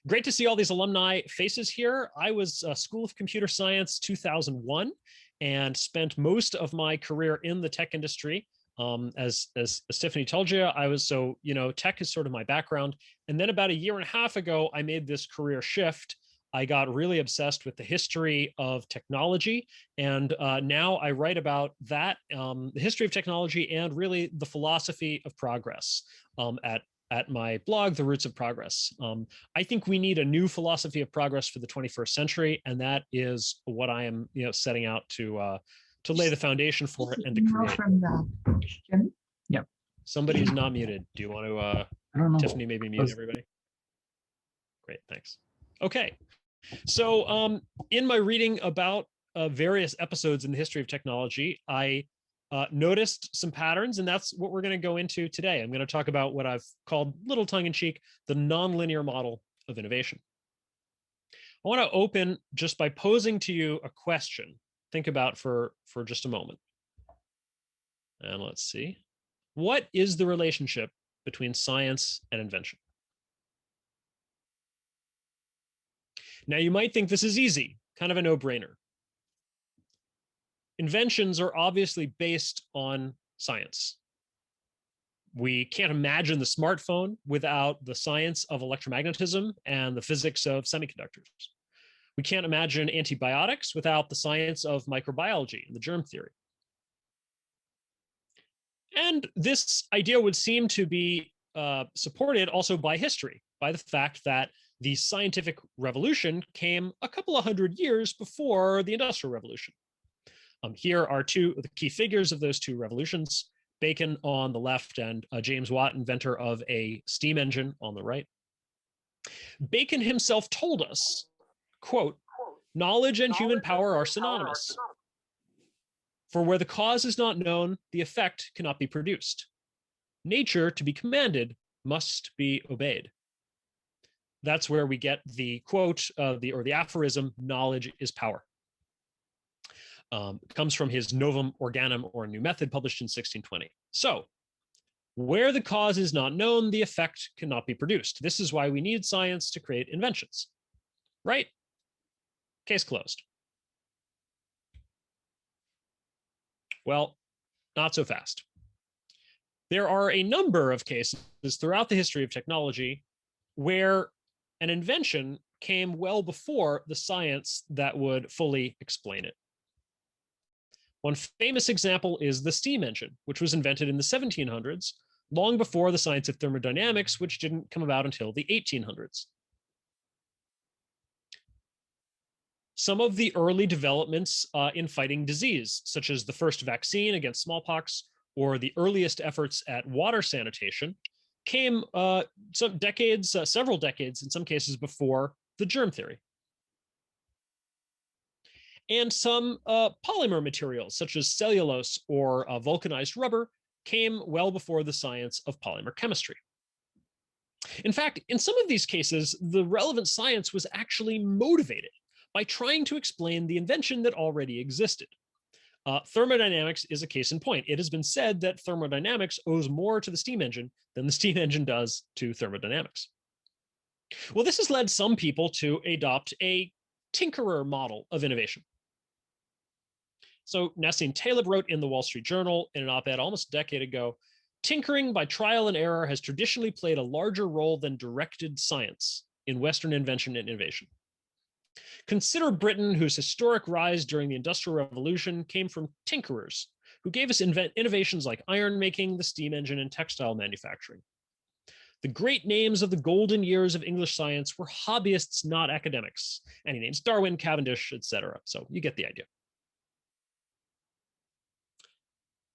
Great to see all these alumni faces here. I was School of Computer Science 2001 and spent most of my career in the tech industry. As Tiffany told you, tech is sort of my background. And then about a year and a half ago, I made this career shift. I got really obsessed with the history of technology. And now I write about that, the history of technology and really the philosophy of progress at my blog, The Roots of Progress. I think we need a new philosophy of progress for the 21st century. And that is what I am setting out to lay the foundation for it and to create. From the question. Yep. Somebody's not muted. Do you want to, I don't know. Tiffany, maybe mute everybody? Great, thanks. Okay. So in my reading about various episodes in the history of technology, I noticed some patterns, and that's what we're going to go into today. I'm going to talk about what I've called, little tongue-in-cheek, the nonlinear model of innovation. I want to open just by posing to you a question. Think about for just a moment. And let's see. What is the relationship between science and invention? Now, you might think this is easy, kind of a no-brainer. Inventions are obviously based on science. We can't imagine the smartphone without the science of electromagnetism and the physics of semiconductors. We can't imagine antibiotics without the science of microbiology and the germ theory. And this idea would seem to be supported also by history, by the fact that the scientific revolution came a couple of hundred years before the Industrial Revolution. Here are two of the key figures of those two revolutions, Bacon on the left and James Watt, inventor of a steam engine, on the right. Bacon himself told us, quote, "Knowledge and human power are synonymous. For where the cause is not known, the effect cannot be produced. Nature, to be commanded, must be obeyed." That's where we get the quote, the aphorism, "Knowledge is power." Comes from his Novum Organum, or New Method, published in 1620. So, where the cause is not known, the effect cannot be produced. This is why we need science to create inventions, right? Case closed. Well, not so fast. There are a number of cases throughout the history of technology where an invention came well before the science that would fully explain it. One famous example is the steam engine, which was invented in the 1700s, long before the science of thermodynamics, which didn't come about until the 1800s. Some of the early developments in fighting disease, such as the first vaccine against smallpox or the earliest efforts at water sanitation, came several decades, in some cases, before the germ theory. And some polymer materials, such as cellulose or vulcanized rubber, came well before the science of polymer chemistry. In fact, in some of these cases, the relevant science was actually motivated by trying to explain the invention that already existed. Thermodynamics is a case in point. It has been said that thermodynamics owes more to the steam engine than the steam engine does to thermodynamics. Well, this has led some people to adopt a tinkerer model of innovation. So Nassim Taleb wrote in the Wall Street Journal in an op-ed almost a decade ago, "Tinkering by trial and error has traditionally played a larger role than directed science in Western invention and innovation. Consider Britain, whose historic rise during the Industrial Revolution came from tinkerers who gave us innovations like iron making, the steam engine, and textile manufacturing. The great names of the golden years of English science were hobbyists, not academics." And he names Darwin, Cavendish, etc. So you get the idea.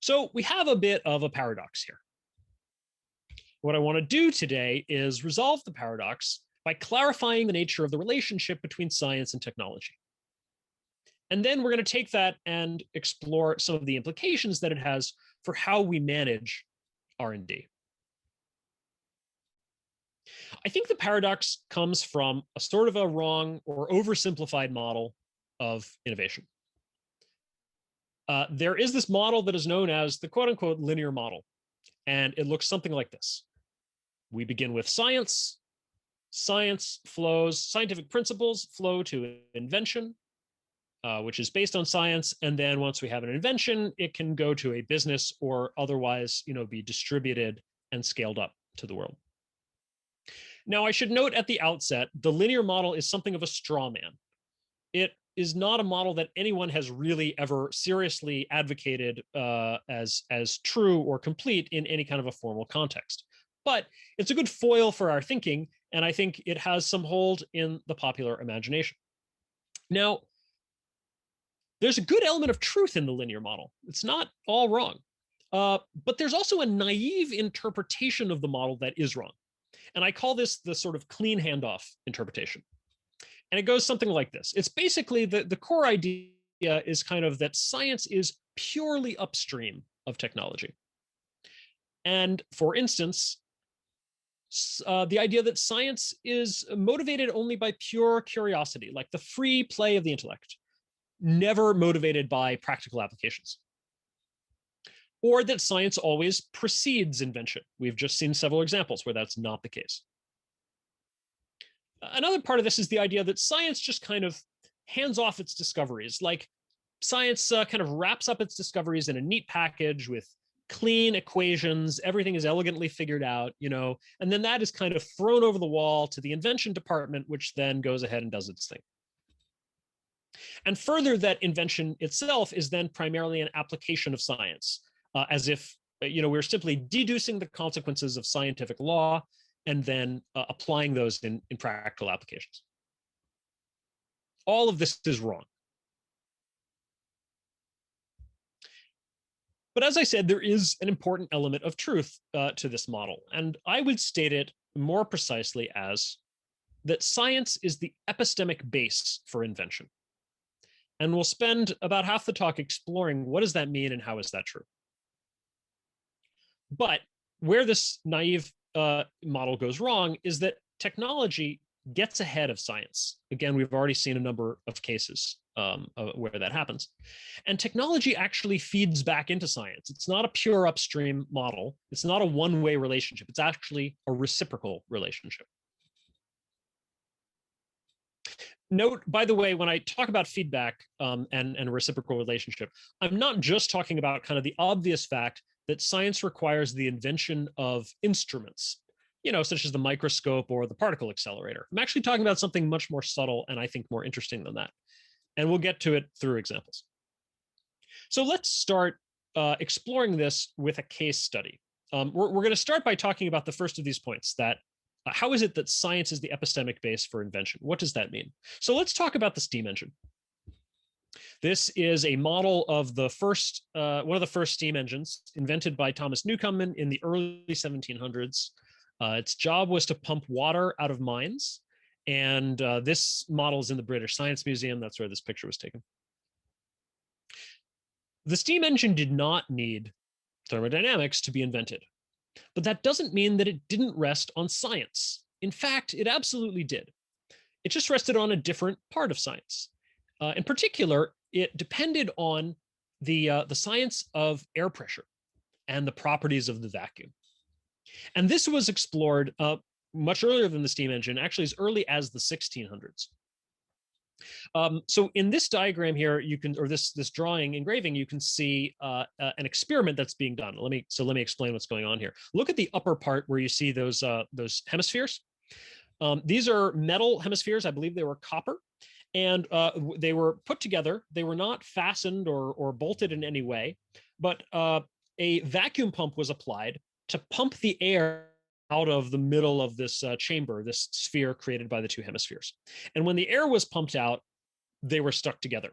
So we have a bit of a paradox here. What I want to do today is resolve the paradox by clarifying the nature of the relationship between science and technology. And then we're going to take that and explore some of the implications that it has for how we manage R&D. I think the paradox comes from a sort of a wrong or oversimplified model of innovation. There is this model that is known as the quote unquote linear model, and it looks something like this. We begin with science scientific principles flow to invention, which is based on science. And then once we have an invention, it can go to a business or otherwise, be distributed and scaled up to the world. Now, I should note at the outset, the linear model is something of a straw man. It is not a model that anyone has really ever seriously advocated as true or complete in any kind of a formal context. But it's a good foil for our thinking, and I think it has some hold in the popular imagination. Now, there's a good element of truth in the linear model. It's not all wrong. But there's also a naive interpretation of the model that is wrong. And I call this the sort of clean handoff interpretation. And it goes something like this. It's basically the core idea is kind of that science is purely upstream of technology. And for instance, the idea that science is motivated only by pure curiosity, like the free play of the intellect, never motivated by practical applications. Or that science always precedes invention. We've just seen several examples where that's not the case. Another part of this is the idea that science just kind of hands off its discoveries. Like science kind of wraps up its discoveries in a neat package with clean equations, everything is elegantly figured out, and then that is kind of thrown over the wall to the invention department, which then goes ahead and does its thing. And further, that invention itself is then primarily an application of science, as if we're simply deducing the consequences of scientific law and then applying those in practical applications. All of this is wrong. But as I said, there is an important element of truth to this model, and I would state it more precisely as that science is the epistemic base for invention. And we'll spend about half the talk exploring what does that mean and how is that true. But where this naive model goes wrong is that technology gets ahead of science. Again, we've already seen a number of cases where that happens. And technology actually feeds back into science. It's not a pure upstream model. It's not a one-way relationship. It's actually a reciprocal relationship. Note, by the way, when I talk about feedback and reciprocal relationship, I'm not just talking about kind of the obvious fact that science requires the invention of instruments, such as the microscope or the particle accelerator. I'm actually talking about something much more subtle and I think more interesting than that. And we'll get to it through examples. So let's start exploring this with a case study. We're going to start by talking about the first of these points, that how is it that science is the epistemic base for invention? What does that mean? So let's talk about the steam engine. This is a model of the first, one of the first steam engines invented by Thomas Newcomen in the early 1700s. Its job was to pump water out of mines. And this model is in the British Science Museum. That's where this picture was taken. The steam engine did not need thermodynamics to be invented. But that doesn't mean that it didn't rest on science. In fact, it absolutely did. It just rested on a different part of science. In particular, it depended on the science of air pressure and the properties of the vacuum. And this was explored much earlier than the steam engine, actually as early as the 1600s. So in this diagram here, you can, or this drawing engraving, you can see an experiment that's being done. Let me explain what's going on here. Look at the upper part where you see those hemispheres. These are metal hemispheres. I believe they were copper, and they were put together. They were not fastened or bolted in any way, but a vacuum pump was applied to pump the air out of the middle of this chamber, this sphere created by the two hemispheres. And when the air was pumped out, they were stuck together.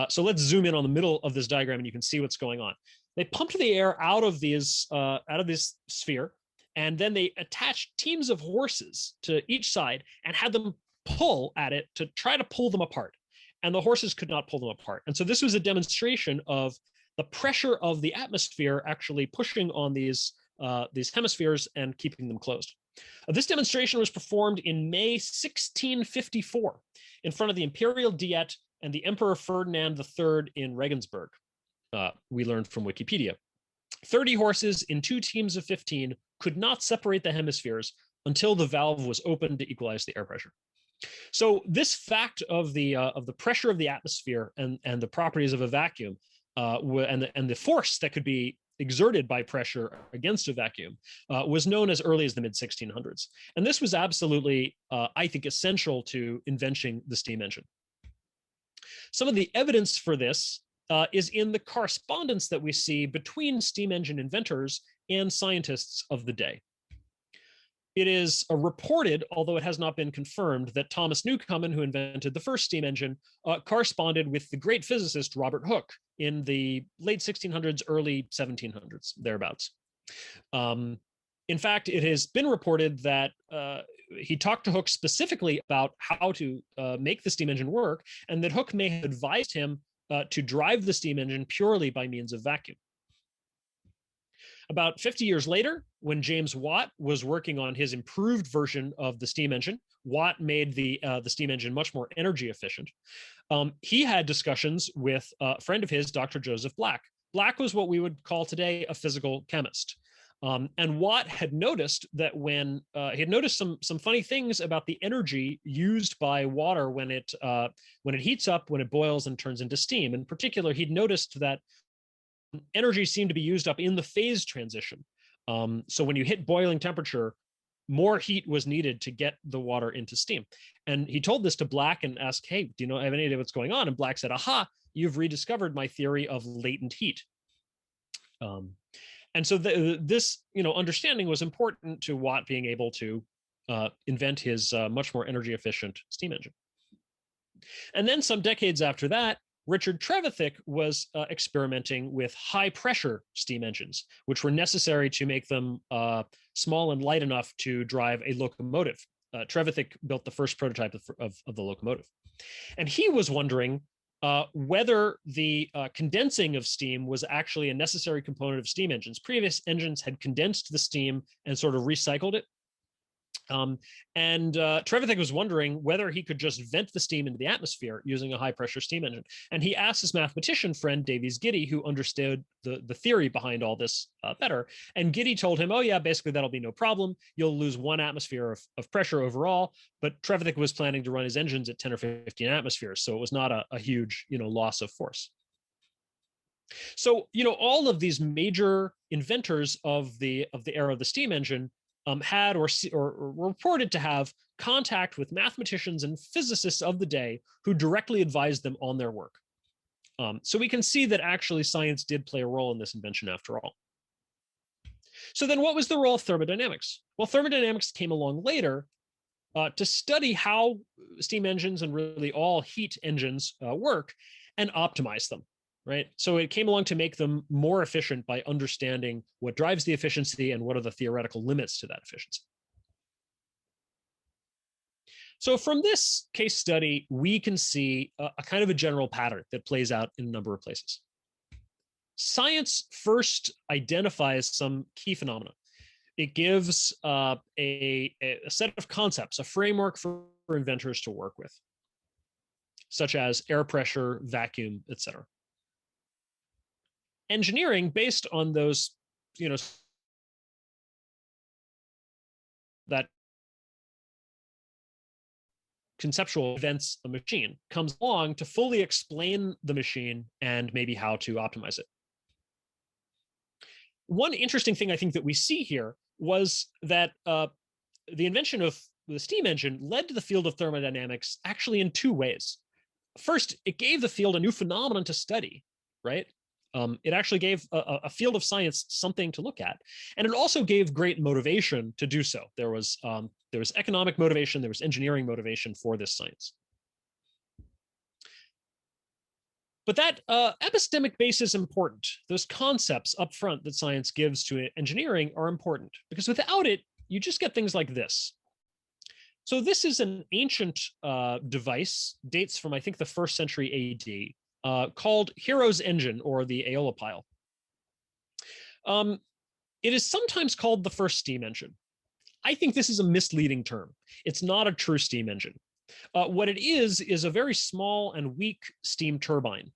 So let's zoom in on the middle of this diagram and you can see what's going on. They pumped the air out of this sphere, and then they attached teams of horses to each side and had them pull at it to try to pull them apart. And the horses could not pull them apart. And so this was a demonstration of the pressure of the atmosphere actually pushing on these hemispheres and keeping them closed. This demonstration was performed in May 1654 in front of the Imperial Diet and the Emperor Ferdinand III in Regensburg. We learned from Wikipedia. 30 horses in two teams of 15 could not separate the hemispheres until the valve was opened to equalize the air pressure. So this fact of the pressure of the atmosphere and the properties of a vacuum and the force that could be exerted by pressure against a vacuum was known as early as the mid-1600s. And this was absolutely, I think, essential to inventing the steam engine. Some of the evidence for this is in the correspondence that we see between steam engine inventors and scientists of the day. It is reported, although it has not been confirmed, that Thomas Newcomen, who invented the first steam engine, corresponded with the great physicist Robert Hooke in the late 1600s, early 1700s, thereabouts. In fact, it has been reported that he talked to Hooke specifically about how to make the steam engine work, and that Hooke may have advised him to drive the steam engine purely by means of vacuum. About 50 years later, when James Watt was working on his improved version of the steam engine, Watt made the steam engine much more energy efficient. He had discussions with a friend of his, Dr. Joseph Black. Black was what we would call today a physical chemist. And Watt had noticed that when he had noticed some funny things about the energy used by water when it heats up, when it boils and turns into steam. In particular, he'd noticed that energy seemed to be used up in the phase transition. So when you hit boiling temperature, more heat was needed to get the water into steam. And he told this to Black and asked, hey, do you know, have any idea what's going on? And Black said, aha, you've rediscovered my theory of latent heat. And so this, understanding was important to Watt being able to invent his much more energy efficient steam engine. And then some decades after that, Richard Trevithick was experimenting with high pressure steam engines, which were necessary to make them small and light enough to drive a locomotive. Trevithick built the first prototype of the locomotive. And he was wondering whether the condensing of steam was actually a necessary component of steam engines. Previous engines had condensed the steam and sort of recycled it. Trevithick was wondering whether he could just vent the steam into the atmosphere using a high pressure steam engine. And he asked his mathematician friend, Davies Giddy, who understood the theory behind all this better. And Giddy told him, oh yeah, basically that'll be no problem. You'll lose 1 atmosphere of pressure overall. But Trevithick was planning to run his engines at 10 or 15 atmospheres. So it was not a huge, loss of force. So, all of these major inventors of the era of the steam engine had or were reported to have contact with mathematicians and physicists of the day who directly advised them on their work. So we can see that actually science did play a role in this invention after all. So then what was the role of thermodynamics? Well, thermodynamics came along later to study how steam engines and really all heat engines work and optimize them. Right? So it came along to make them more efficient by understanding what drives the efficiency and what are the theoretical limits to that efficiency. So from this case study, we can see a kind of a general pattern that plays out in a number of places. Science first identifies some key phenomena. It gives a set of concepts, a framework for inventors to work with, such as air pressure, vacuum, etc. Engineering, based on those, that conceptual events, a machine comes along to fully explain the machine and maybe how to optimize it. One interesting thing I think that we see here was that the invention of the steam engine led to the field of thermodynamics actually in 2 ways. First, it gave the field a new phenomenon to study, right? It actually gave a field of science something to look at, and it also gave great motivation to do so. There was economic motivation, there was engineering motivation for this science. But that epistemic base is important. Those concepts up front that science gives to engineering are important, because without it, you just get things like this. So this is an ancient device, dates from, I think, the 1st century AD. Called Hero's Engine, or the Aeolipile. It is sometimes called the first steam engine. I think this is a misleading term. It's not a true steam engine. What it is a very small and weak steam turbine.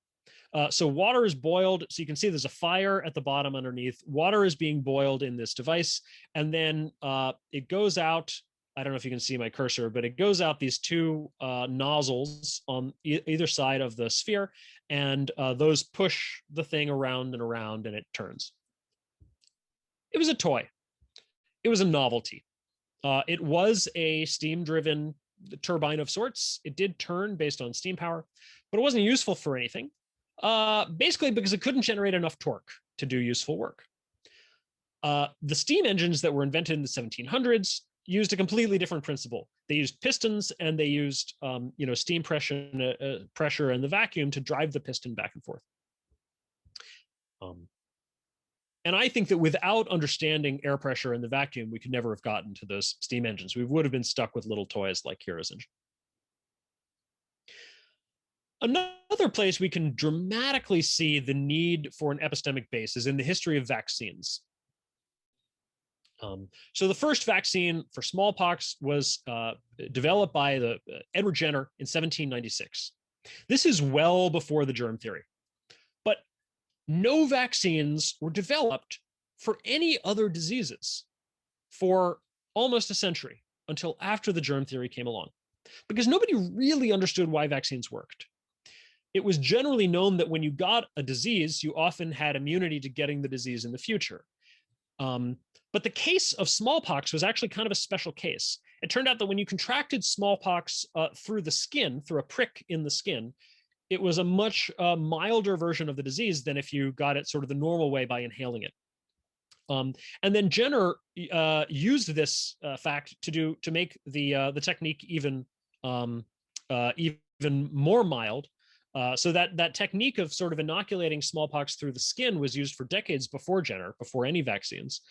So water is boiled. So you can see there's a fire at the bottom underneath. Water is being boiled in this device. And then it goes out. I don't know if you can see my cursor, but it goes out these two nozzles on either side of the sphere. And those push the thing around and around, and it turns. It was a toy. It was a novelty. It was a steam-driven turbine of sorts. It did turn based on steam power, but it wasn't useful for anything, basically because it couldn't generate enough torque to do useful work. The steam engines that were invented in the 1700s used a completely different principle. They used pistons, and they used steam pressure and the vacuum to drive the piston back and forth. And I think that without understanding air pressure and the vacuum, we could never have gotten to those steam engines. We would have been stuck with little toys like Kira's engine. Another place we can dramatically see the need for an epistemic base is in the history of vaccines. So the first vaccine for smallpox was developed by Edward Jenner in 1796. This is well before the germ theory. But no vaccines were developed for any other diseases for almost a century until after the germ theory came along, because nobody really understood why vaccines worked. It was generally known that when you got a disease, you often had immunity to getting the disease in the future. But the case of smallpox was actually kind of a special case. It turned out that when you contracted smallpox through the skin, through a prick in the skin, it was a much milder version of the disease than if you got it sort of the normal way by inhaling it. And then Jenner used this fact to make the technique even more mild. So that technique of sort of inoculating smallpox through the skin was used for decades before Jenner, before any vaccines.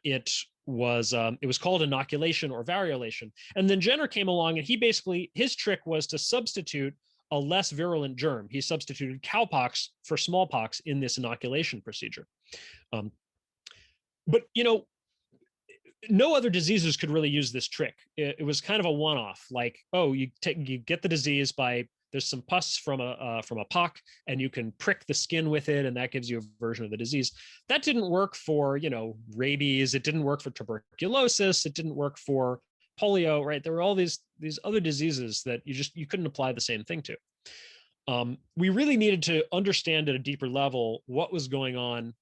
It was called inoculation or variolation. And then Jenner came along, and his trick was to substitute a less virulent germ. He substituted cowpox for smallpox in this inoculation procedure. But no other diseases could really use this trick. It was kind of a one-off. Like, oh, you get the disease by there's some pus from a pock, and you can prick the skin with it, and that gives you a version of the disease. That didn't work for rabies. It didn't work for tuberculosis. It didn't work for polio, right? There were all these other diseases that you couldn't apply the same thing to. We really needed to understand at a deeper level what was going on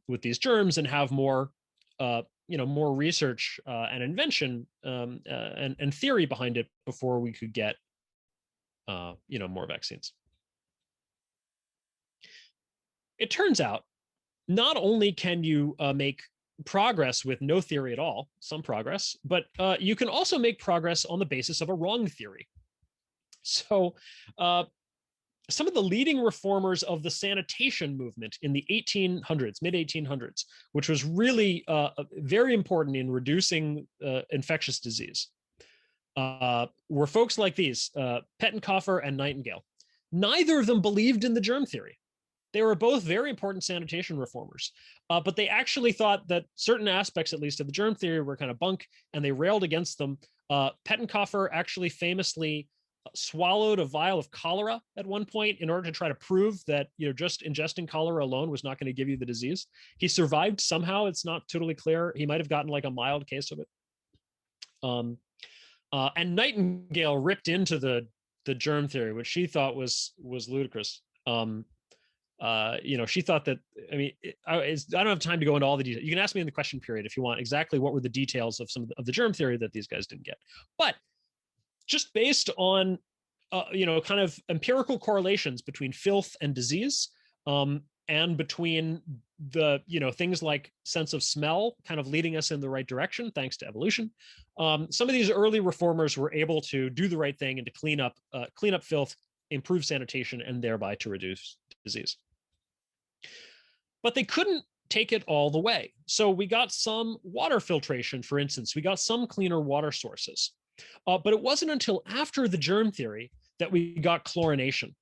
with these germs, and have more more research and invention and theory behind it before we could get more vaccines. It turns out not only can you make progress with no theory at all, some progress, but you can also make progress on the basis of a wrong theory. So some of the leading reformers of the sanitation movement in the 1800s, mid-1800s, which was really very important in reducing infectious disease, were folks like these, Pettenkofer and Nightingale. Neither of them believed in the germ theory. They were both very important sanitation reformers, but they actually thought that certain aspects, at least, of the germ theory were kind of bunk, and they railed against them. Pettenkofer actually famously swallowed a vial of cholera at one point in order to try to prove that just ingesting cholera alone was not going to give you the disease. He survived somehow. It's not totally clear. He might have gotten like a mild case of it. And Nightingale ripped into the germ theory, which she thought was ludicrous. She thought that, I don't have time to go into all the details. You can ask me in the question period if you want exactly what were the details of some of the germ theory that these guys didn't get. But just based on, kind of empirical correlations between filth and disease, and between the, things like sense of smell kind of leading us in the right direction, thanks to evolution. Some of these early reformers were able to do the right thing and to clean up filth, improve sanitation, and thereby to reduce disease. But they couldn't take it all the way. So we got some water filtration, for instance. We got some cleaner water sources. But it wasn't until after the germ theory that we got chlorination.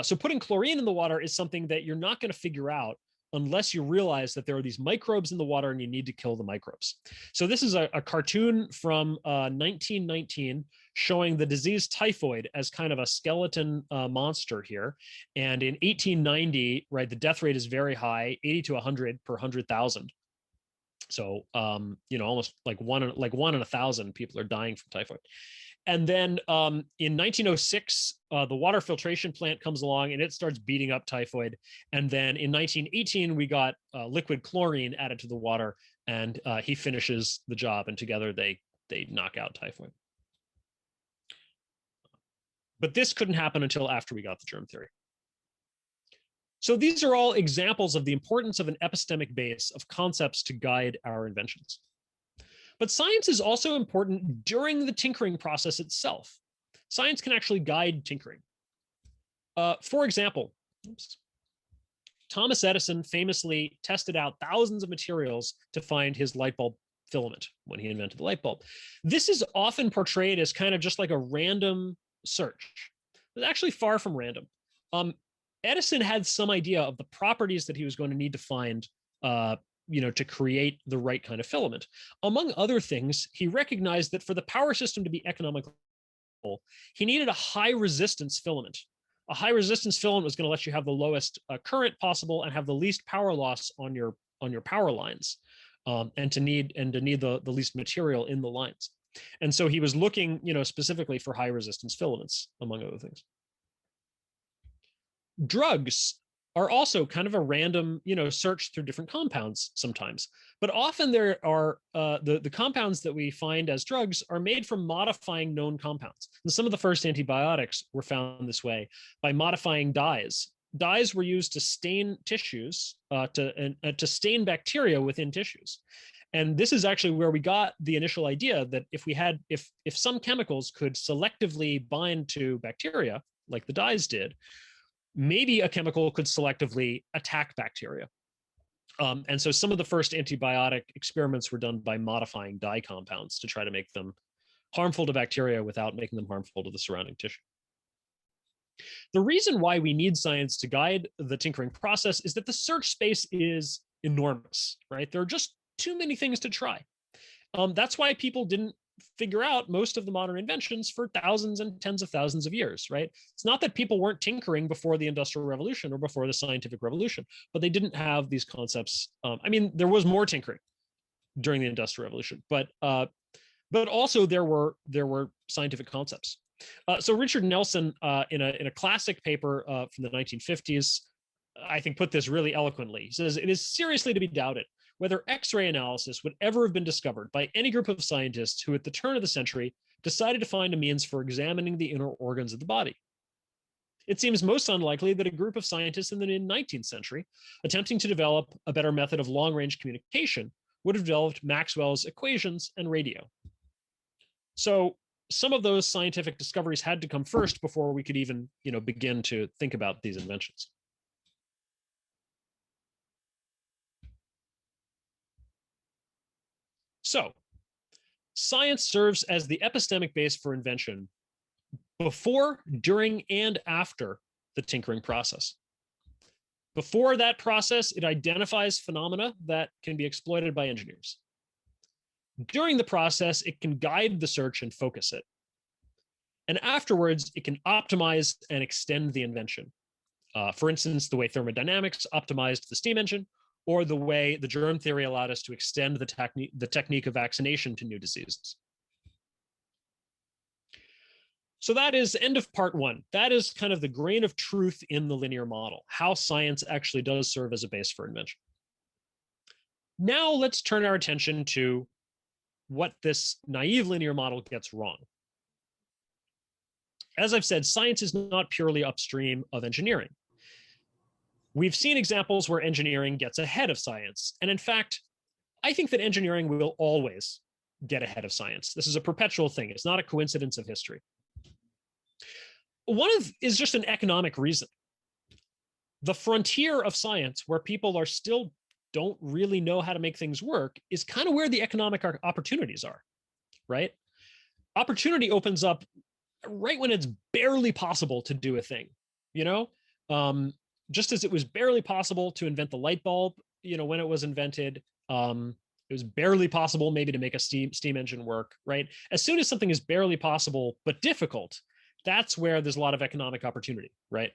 So putting chlorine in the water is something that you're not going to figure out unless you realize that there are these microbes in the water and you need to kill the microbes. So this is a cartoon from 1919 showing the disease typhoid as kind of a skeleton monster here. And in 1890, right, the death rate is very high, 80 to 100 per 100,000. So, almost like one in 1,000 people are dying from typhoid. And then in 1906, the water filtration plant comes along and it starts beating up typhoid. And then in 1918, we got liquid chlorine added to the water, and he finishes the job. And together they knock out typhoid. But this couldn't happen until after we got the germ theory. So these are all examples of the importance of an epistemic base of concepts to guide our inventions. But science is also important during the tinkering process itself. Science can actually guide tinkering. For example, Thomas Edison famously tested out thousands of materials to find his light bulb filament when he invented the light bulb. This is often portrayed as kind of just like a random search. It's actually far from random. Edison had some idea of the properties that he was going to need to find to create the right kind of filament. Among other things, he recognized that for the power system to be economical, he needed a high resistance filament. A high resistance filament was going to let you have the lowest current possible and have the least power loss on your power lines, and to need the least material in the lines. And so he was looking, specifically for high resistance filaments, among other things. Drugs are also kind of a random, search through different compounds sometimes. But often there are the compounds that we find as drugs are made from modifying known compounds. And some of the first antibiotics were found this way by modifying dyes. Dyes were used to stain tissues, to stain bacteria within tissues. And this is actually where we got the initial idea that if some chemicals could selectively bind to bacteria, like the dyes did, maybe a chemical could selectively attack bacteria. And so some of the first antibiotic experiments were done by modifying dye compounds to try to make them harmful to bacteria without making them harmful to the surrounding tissue. The reason why we need science to guide the tinkering process is that the search space is enormous, right? There are just too many things to try. That's why people didn't figure out most of the modern inventions for thousands and tens of thousands of years, right? It's not that people weren't tinkering before the Industrial Revolution or before the Scientific Revolution, but they didn't have these concepts. There was more tinkering during the Industrial Revolution, but also there were scientific concepts. So Richard Nelson, in a classic paper from the 1950s, I think put this really eloquently. He says, "It is seriously to be doubted whether X-ray analysis would ever have been discovered by any group of scientists who at the turn of the century decided to find a means for examining the inner organs of the body. It seems most unlikely that a group of scientists in the mid-19th century, attempting to develop a better method of long-range communication, would have developed Maxwell's equations and radio." So some of those scientific discoveries had to come first before we could even, begin to think about these inventions. So science serves as the epistemic base for invention before, during, and after the tinkering process. Before that process, it identifies phenomena that can be exploited by engineers. During the process, it can guide the search and focus it. And afterwards, it can optimize and extend the invention. For instance, the way thermodynamics optimized the steam engine, or the way the germ theory allowed us to extend the technique of vaccination to new diseases. So that is end of part one. That is kind of the grain of truth in the linear model, how science actually does serve as a base for invention. Now let's turn our attention to what this naive linear model gets wrong. As I've said, science is not purely upstream of engineering. We've seen examples where engineering gets ahead of science. And in fact, I think that engineering will always get ahead of science. This is a perpetual thing. It's not a coincidence of history. One is just an economic reason. The frontier of science, where people are still don't really know how to make things work, is kind of where the economic opportunities are, right? Opportunity opens up right when it's barely possible to do a thing, just as it was barely possible to invent the light bulb, when it was invented, it was barely possible maybe to make a steam engine work, right? As soon as something is barely possible but difficult, that's where there's a lot of economic opportunity, right?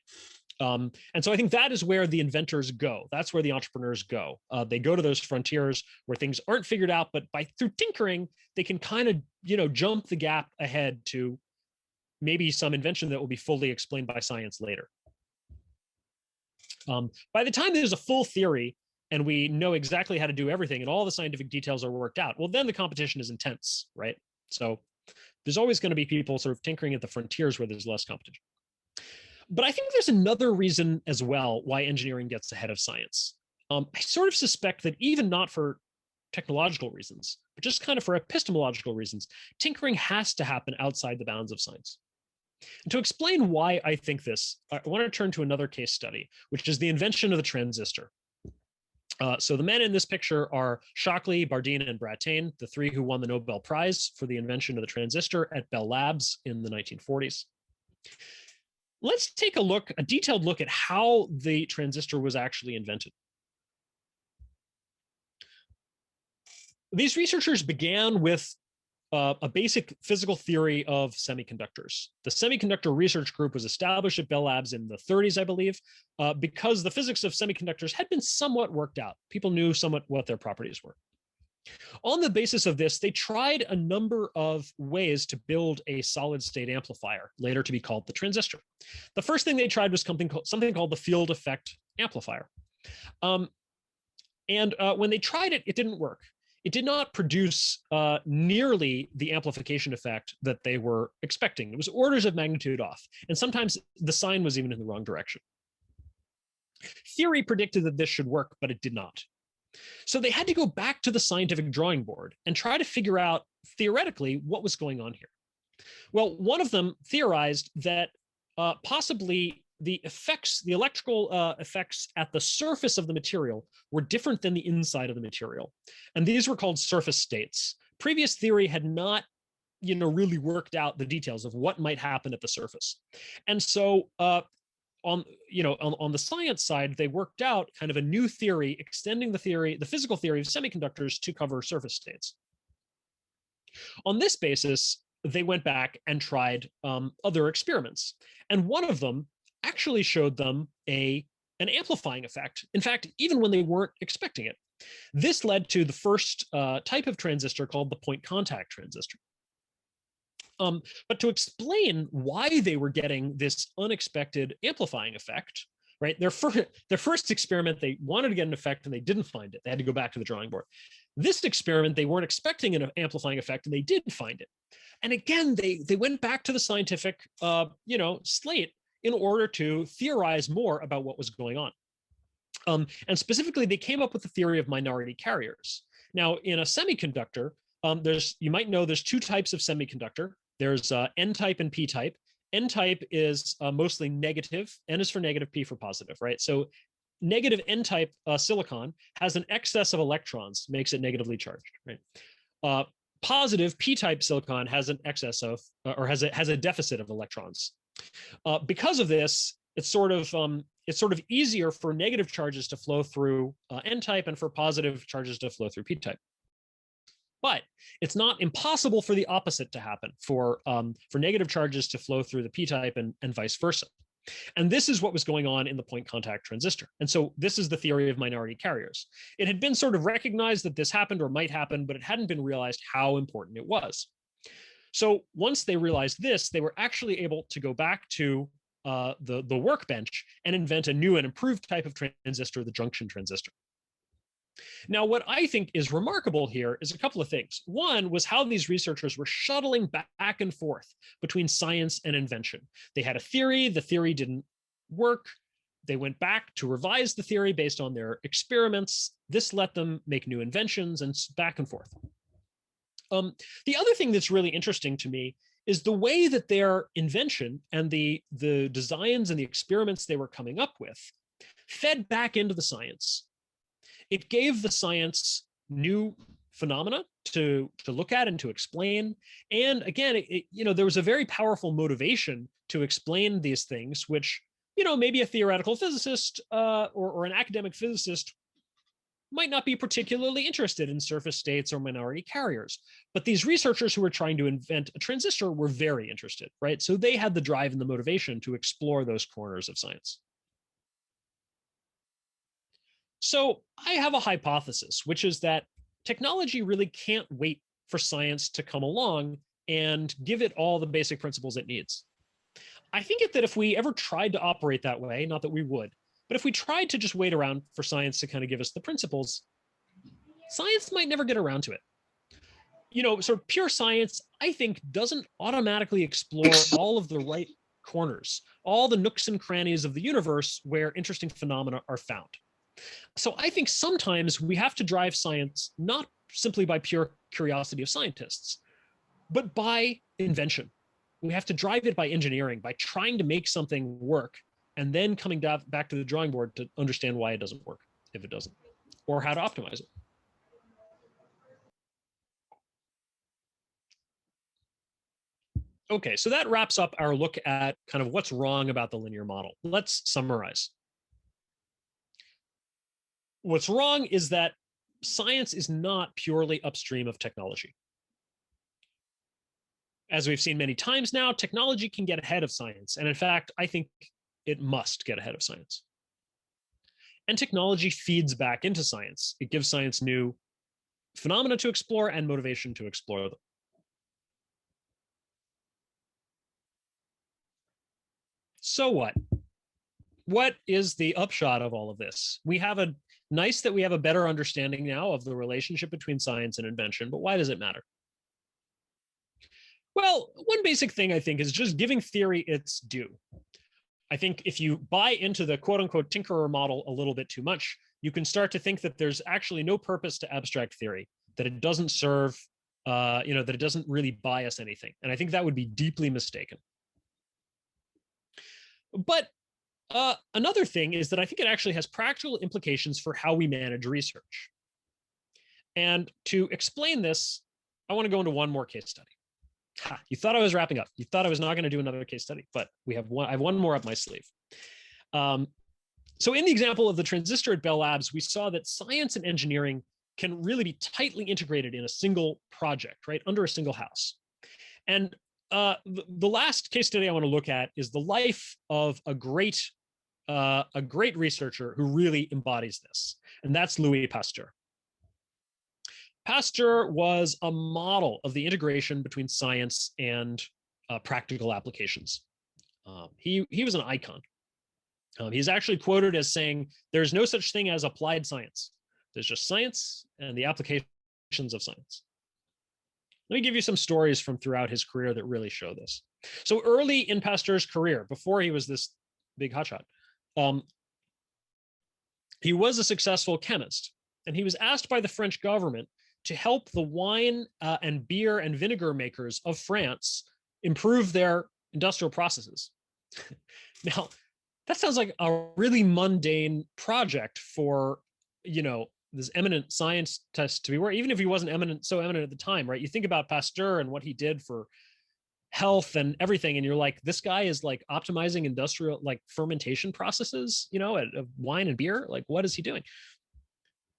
And so I think that is where the inventors go. That's where the entrepreneurs go. They go to those frontiers where things aren't figured out, but through tinkering, they can kind of, jump the gap ahead to maybe some invention that will be fully explained by science later. By the time there's a full theory and we know exactly how to do everything and all the scientific details are worked out, well, then the competition is intense, right? So there's always going to be people sort of tinkering at the frontiers where there's less competition. But I think there's another reason as well why engineering gets ahead of science. I sort of suspect that even not for technological reasons, but just kind of for epistemological reasons, tinkering has to happen outside the bounds of science. And to explain why I think this, I want to turn to another case study, which is the invention of the transistor. So the men in this picture are Shockley, Bardeen, and Brattain, the three who won the Nobel Prize for the invention of the transistor at Bell Labs in the 1940s. Let's take a detailed look at how the transistor was actually invented. These researchers began with a basic physical theory of semiconductors. The Semiconductor Research Group was established at Bell Labs in the 30s, I believe, because the physics of semiconductors had been somewhat worked out. People knew somewhat what their properties were. On the basis of this, they tried a number of ways to build a solid-state amplifier, later to be called the transistor. The first thing they tried was something called the field effect amplifier. When they tried it, it didn't work. It did not produce nearly the amplification effect that they were expecting. It was orders of magnitude off, and sometimes the sign was even in the wrong direction. Theory predicted that this should work, but it did not. So they had to go back to the scientific drawing board and try to figure out theoretically what was going on here. Well, one of them theorized that possibly the electrical effects at the surface of the material were different than the inside of the material. And these were called surface states. Previous theory had not really worked out the details of what might happen at the surface. And so on the science side, they worked out kind of a new theory, extending the physical theory of semiconductors to cover surface states. On this basis, they went back and tried other experiments. And one of them actually showed them an amplifying effect. In fact, even when they weren't expecting it. This led to the first type of transistor called the point contact transistor. But to explain why they were getting this unexpected amplifying effect, right? Their first experiment, they wanted to get an effect and they didn't find it. They had to go back to the drawing board. This experiment, they weren't expecting an amplifying effect and they did find it. And again, they went back to the scientific, slate in order to theorize more about what was going on. And specifically, they came up with the theory of minority carriers. Now, in a semiconductor, you might know there's two types of semiconductor. There's N-type and P-type. N-type is mostly negative. N is for negative, P for positive, right? So negative N-type silicon has an excess of electrons, makes it negatively charged, right? Positive P-type silicon has an excess of, or has a deficit of electrons. Because of this, it's sort of easier for negative charges to flow through N-type and for positive charges to flow through P-type. But it's not impossible for the opposite to happen, for negative charges to flow through the P-type and vice versa. And this is what was going on in the point contact transistor. And so this is the theory of minority carriers. It had been sort of recognized that this happened or might happen, but it hadn't been realized how important it was. So once they realized this, they were actually able to go back to the workbench and invent a new and improved type of transistor, the junction transistor. Now, what I think is remarkable here is a couple of things. One was how these researchers were shuttling back and forth between science and invention. They had a theory, the theory didn't work. They went back to revise the theory based on their experiments. This let them make new inventions and back and forth. The other thing that's really interesting to me is the way that their invention and the designs and the experiments they were coming up with fed back into the science. It gave the science new phenomena to look at and to explain. And again, there was a very powerful motivation to explain these things, which maybe a theoretical physicist or an academic physicist might not be particularly interested in surface states or minority carriers. But these researchers who were trying to invent a transistor were very interested, right? So they had the drive and the motivation to explore those corners of science. So I have a hypothesis, which is that technology really can't wait for science to come along and give it all the basic principles it needs. I think that if we ever tried to operate that way, not that we would, but if we tried to just wait around for science to kind of give us the principles, science might never get around to it. Sort of pure science, I think, doesn't automatically explore all of the right corners, all the nooks and crannies of the universe where interesting phenomena are found. So I think sometimes we have to drive science not simply by pure curiosity of scientists, but by invention. We have to drive it by engineering, by trying to make something work, and then coming back to the drawing board to understand why it doesn't work, if it doesn't, or how to optimize it. Okay, so that wraps up our look at kind of what's wrong about the linear model. Let's summarize. What's wrong is that science is not purely upstream of technology. As we've seen many times now, technology can get ahead of science. And in fact, I think it must get ahead of science. And technology feeds back into science. It gives science new phenomena to explore and motivation to explore them. So what? What is the upshot of all of this? Nice that we have a better understanding now of the relationship between science and invention, but why does it matter? Well, one basic thing I think is just giving theory its due. I think if you buy into the quote unquote tinkerer model a little bit too much, you can start to think that there's actually no purpose to abstract theory, that it doesn't serve, that it doesn't really bias anything. And I think that would be deeply mistaken. But another thing is that I think it actually has practical implications for how we manage research. And to explain this, I want to go into one more case study. You thought I was wrapping up. You thought I was not going to do another case study, but I have one more up my sleeve. So in the example of the transistor at Bell Labs, we saw that science and engineering can really be tightly integrated in a single project, right, under a single house. And the last case study I want to look at is the life of a great researcher who really embodies this, and that's Louis Pasteur. Pasteur was a model of the integration between science and practical applications. He was an icon. He's actually quoted as saying, "There's no such thing as applied science. There's just science and the applications of science." Let me give you some stories from throughout his career that really show this. So early in Pasteur's career, before he was this big hotshot, he was a successful chemist, and he was asked by the French government to help the wine and beer and vinegar makers of France improve their industrial processes. Now, that sounds like a really mundane project for, this eminent scientist to be where, even if he wasn't so eminent at the time, right? You think about Pasteur and what he did for health and everything, and you're like, this guy is like optimizing industrial, like fermentation processes, of wine and beer. Like, what is he doing?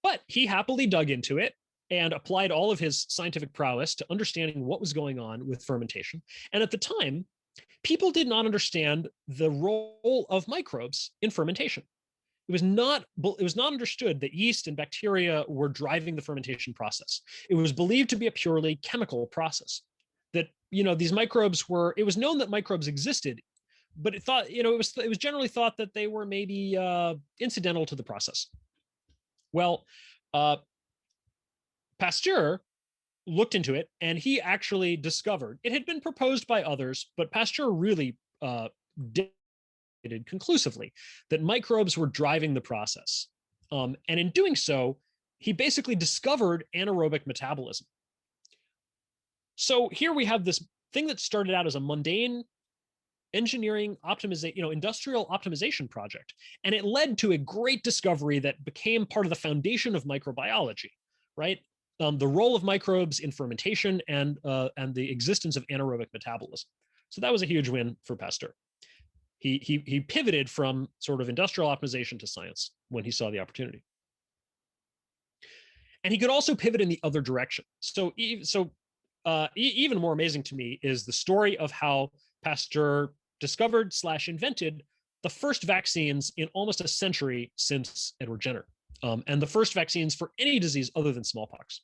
But he happily dug into it and applied all of his scientific prowess to understanding what was going on with fermentation. And at the time, people did not understand the role of microbes in fermentation. It was not understood that yeast and bacteria were driving the fermentation process. It was believed to be a purely chemical process. That, these microbes it was known that microbes existed, but it was generally thought that they were maybe incidental to the process. Well, Pasteur looked into it, and he actually discovered, it had been proposed by others, but Pasteur really demonstrated conclusively that microbes were driving the process. And in doing so, he basically discovered anaerobic metabolism. So here we have this thing that started out as a mundane engineering optimization, industrial optimization project, and it led to a great discovery that became part of the foundation of microbiology, right? The role of microbes in fermentation and the existence of anaerobic metabolism. So that was a huge win for Pasteur. he pivoted from sort of industrial optimization to science when he saw the opportunity. And he could also pivot in the other direction. So even more amazing to me is the story of how Pasteur discovered / invented the first vaccines in almost a century since Edward Jenner, and the first vaccines for any disease other than smallpox.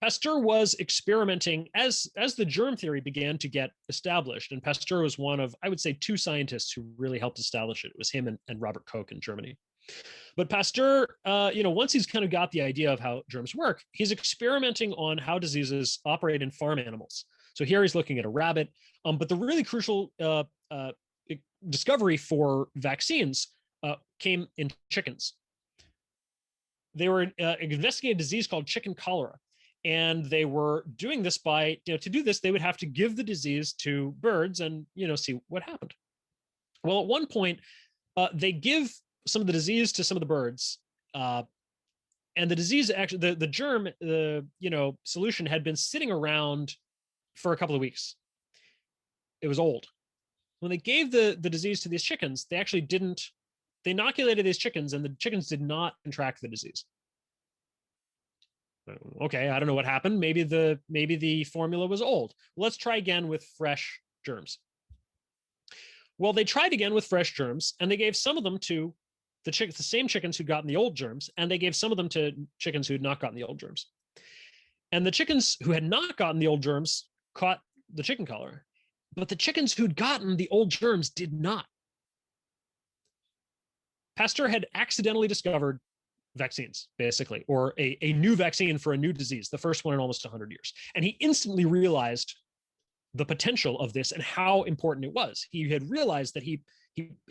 Pasteur was experimenting as the germ theory began to get established, and Pasteur was one of, I would say, 2 scientists who really helped establish it. It was him and Robert Koch in Germany. But Pasteur, once he's kind of got the idea of how germs work, he's experimenting on how diseases operate in farm animals. So here he's looking at a rabbit, but the really crucial discovery for vaccines came in chickens. They were investigating a disease called chicken cholera. And they were doing this by, to do this, they would have to give the disease to birds and, see what happened. Well, at one point, they give some of the disease to some of the birds. And the disease, actually, the germ, solution had been sitting around for a couple of weeks. It was old. When they gave the disease to these chickens, they actually they inoculated these chickens, and the chickens did not contract the disease. Okay, I don't know what happened. Maybe the formula was old. Let's try again with fresh germs. Well, they tried again with fresh germs, and they gave some of them to the same chickens who'd gotten the old germs, and they gave some of them to chickens who had not gotten the old germs. And the chickens who had not gotten the old germs caught the chicken cholera, but the chickens who'd gotten the old germs did not. Pasteur had accidentally discovered vaccines, basically, or a new vaccine for a new disease, the first one in almost 100 years. And he instantly realized the potential of this and how important it was. He had realized that he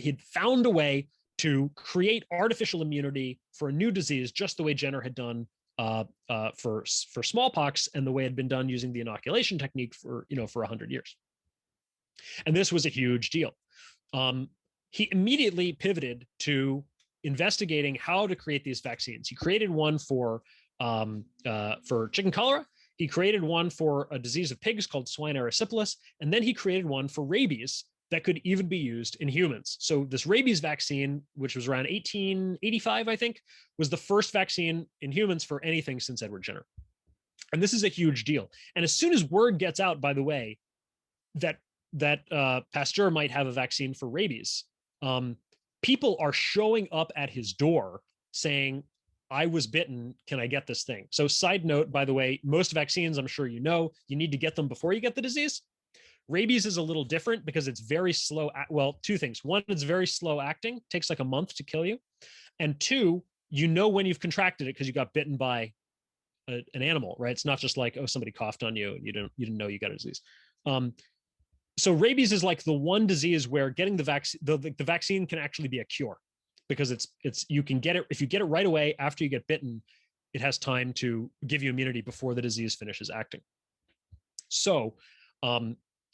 had found a way to create artificial immunity for a new disease, just the way Jenner had done for smallpox, and the way it had been done using the inoculation technique for 100 years. And this was a huge deal. He immediately pivoted to investigating how to create these vaccines. He created one for chicken cholera. He created one for a disease of pigs called swine erysipelas, and then he created one for rabies that could even be used in humans. So this rabies vaccine, which was around 1885, I think, was the first vaccine in humans for anything since Edward Jenner. And this is a huge deal. And as soon as word gets out, by the way, that Pasteur might have a vaccine for rabies, people are showing up at his door saying, I was bitten, can I get this thing? So side note, by the way, most vaccines, I'm sure you need to get them before you get the disease. Rabies is a little different because it's very slow. Well, 2 things. One, it's very slow acting, takes like a month to kill you. And 2, when you've contracted it because you got bitten by an animal, right? It's not just like, oh, somebody coughed on you and you didn't know you got a disease. So rabies is like the one disease where getting the vaccine can actually be a cure, because you can get it if you get it right away after you get bitten. It has time to give you immunity before the disease finishes acting. So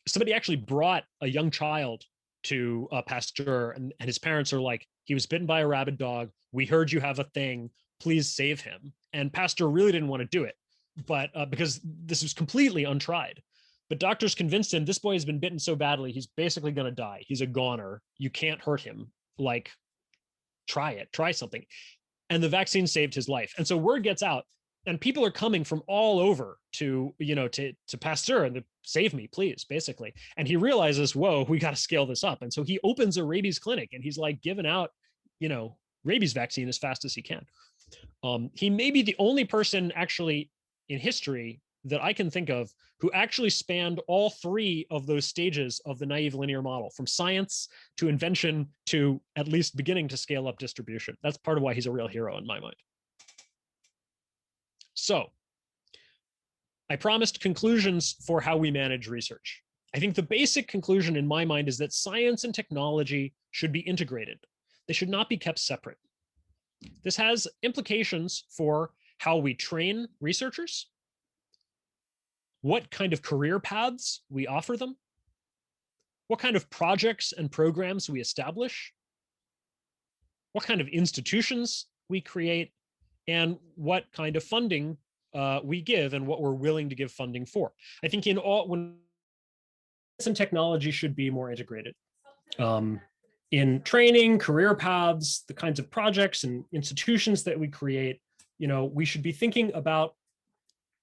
somebody actually brought a young child to Pasteur, and his parents are like, he was bitten by a rabid dog. We heard you have a thing. Please save him. And Pasteur really didn't want to do it, but because this was completely untried. But doctors convinced him, this boy has been bitten so badly, he's basically going to die. He's a goner. You can't hurt him. Like, try something. And the vaccine saved his life. And so word gets out, and people are coming from all over to Pasteur and to save me, please, basically. And he realizes, whoa, we got to scale this up. And so he opens a rabies clinic, and he's like giving out, rabies vaccine as fast as he can. He may be the only person actually in history that I can think of who actually spanned all 3 of those stages of the naive linear model, from science to invention to at least beginning to scale up distribution. That's part of why he's a real hero in my mind. So I promised conclusions for how we manage research. I think the basic conclusion in my mind is that science and technology should be integrated. They should not be kept separate. This has implications for how we train researchers, what kind of career paths we offer them, what kind of projects and programs we establish, what kind of institutions we create, and what kind of funding we give and what we're willing to give funding for. I think when science and technology should be more integrated. in training, career paths, the kinds of projects and institutions that we create, we should be thinking about